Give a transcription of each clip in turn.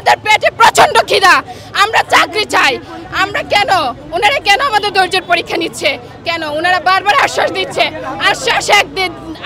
আমাদের পেটে প্রচন্ড খিদা, আমরা চাকরি চাই। আমরা কেন ওনারা কেন আমাদের ধৈর্যের পরীক্ষা নিচ্ছে? কেন ওনারা বারবার আশ্বাস দিচ্ছে?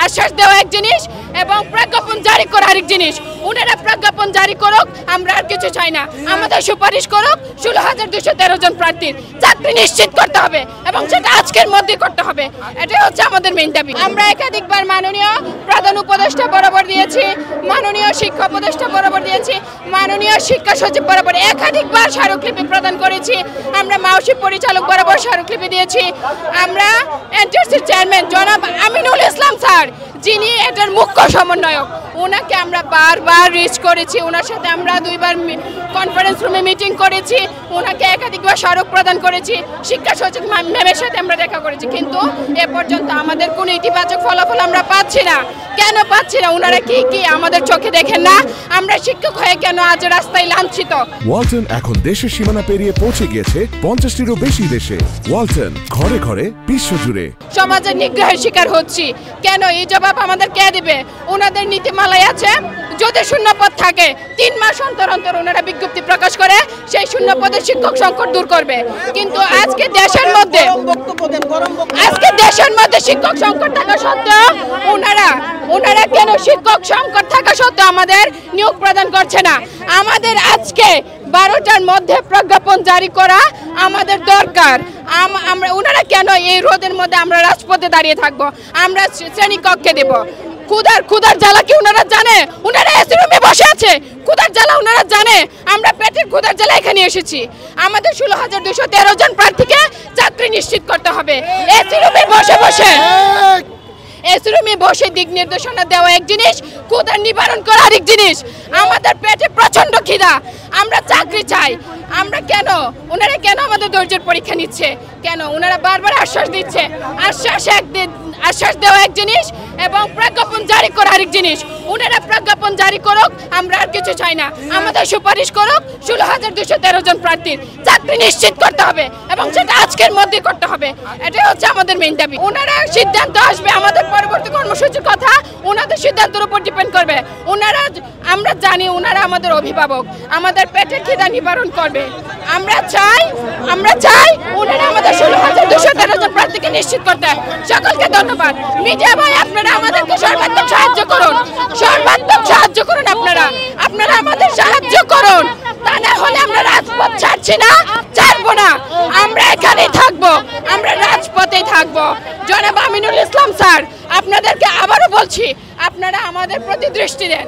আশ্বাস দেওয়া এক জিনিস এবং প্রজ্ঞাপন জারি করা আরেক জিনিস। ওনারা প্রজ্ঞাপন জারি করুক, আমরা আর কিছু চাই না। আমাদের সুপারিশ করুক 16,213 জন প্রার্থীর চাকরি নিশ্চিত করতে হবে এবং সেটা আজকের মধ্যে করতে হবে। এটাই হচ্ছে আমাদের মেইন দাবি। আমরা একাধিকবার মাননীয় প্রধান উপদেষ্টা বরাবর দিয়েছি, মাননীয় শিক্ষা উপদেষ্টা বরাবর দিয়েছি, মাননীয় শিক্ষা সচিব বরাবর একাধিকবার স্মারকলিপি প্রদান করেছি। আমরা মাওসি পরিচালক বরাবর স্মারকলিপি দিয়েছি। আমরা এনটিআরসির চেয়ারম্যান জনাব আমিনুল ইসলাম স্যার, যিনি এটার মুখ্য সমন্বয়ক, ওনাকে আমরা বারবার রিচ করেছি। ওনার সাথে আমরা 2বার কনফারেন্স রুমে মিটিং করেছি, ওনাকে একাধিকবার স্মারক প্রদান করেছি। শিক্ষা সচিব ম্যামের সাথে আমরা দেখা করেছি, কিন্তু এ পর্যন্ত আমাদের কোনো ইতিবাচক ফলাফল আমরা পাচ্ছি না। কেন পাচ্ছি না? ওনারা কি আমাদের চোখে দেখেন না? আমরা শিক্ষক হয়ে কেন আজ রাস্তায় লাঞ্ছিত? ওয়ালটন এখন দেশের সীমানা পেরিয়ে পৌঁছে গিয়েছে 50টিরও বেশি দেশে। ওয়ালটন, ঘরে ঘরে বিশ্বজুড়ে। সমাজের নিগ্রহের শিকার হচ্ছি কেন? এই জবাব আমাদের কে দিবে? ওনাদের নীতিমালায় আছে, যদি শূন্যপদ থাকে 3 মাস অন্তর অন্তর ওনারা বিজ্ঞপ্তি প্রকাশ করে সেই শূন্যপদের শিক্ষক সংকট দূর করবে। কিন্তু আজকে দেশের মধ্যে শিক্ষক সংকট থাকা সত্ত্বেও ওনারা কেন শিক্ষক সংকট থাকা সত্ত্বেও আমাদের নিয়োগ প্রদান করছে না? আমাদের আজকে 12টার মধ্যে প্রজ্ঞাপন জারি করা আমাদের দরকার। ওনারা কেন এই রোদের মধ্যে আমরা রাজপথে দাঁড়িয়ে থাকবো? আমরা শ্রেণীকক্ষে দেব। ক্ষুধার জ্বালা কি ওনারা জানে? ওনারা এসি রুমে বসে আছে, ক্ষুধার জ্বালা ওনারা জানে। আমরা পেটের ক্ষুধার জ্বালা এখানে এসেছি। আমাদের 16,213 জন প্রার্থীকে চাকরি নিশ্চিত করতে হবে। এসি রুমে বসে দিক নির্দেশনা দেওয়া এক জিনিস, ক্ষুধার নিবারণ করা আরেক জিনিস। আমাদের পেটে প্রচন্ড খিদা, আমরা চাকরি চাই। আমরা কেন ওনারা কেন আমাদের ধৈর্যের পরীক্ষা নিচ্ছে? কেন ওনারা বারবার আশ্বাস দিচ্ছে? আশ্বাস দেওয়া এক জিনিস এবং প্রজ্ঞাপন জারি করা আরেক জিনিস। ওনারা প্রজ্ঞাপন জারি করুক, আমরা আর কিছু চাই না। আমাদের সুপারিশ করুক 16,213 জন প্রার্থীর চাকরি নিশ্চিত করতে হবে এবং সেটা আজকের মধ্যে করতে হবে। এটাই হচ্ছে আমাদের মেইন দাবি। ওনারা সিদ্ধান্ত আসবে, আমাদের পরবর্তী কর্মসূচির কথা ওনাদের সিদ্ধান্তের উপর ডিপেন্ড করবে। আমরা জানি ওনারা আমাদের অভিভাবক, আমাদের পেটের খিদা নিবারণ করবে। আমরা চাই ওনারা আমাদের 16,213 জন প্রার্থীকে নিশ্চিত করতে। সকলকে ধন্যবাদ। মিডিয়া ভাই, আপনারা আমাদেরকে সর্বাত্মক সাহায্য করুন, আপনারা আমাদের সাহায্য করুন। তা না হলে আমরা রাজপথ ছাড়বো না। আমরা এখানেই থাকবো, আমরা রাজপথেই থাকবো। জনাব আমিনুল ইসলাম স্যার, আপনাদেরকে আবারও বলছি, আপনারা আমাদের প্রতি দৃষ্টি দেন।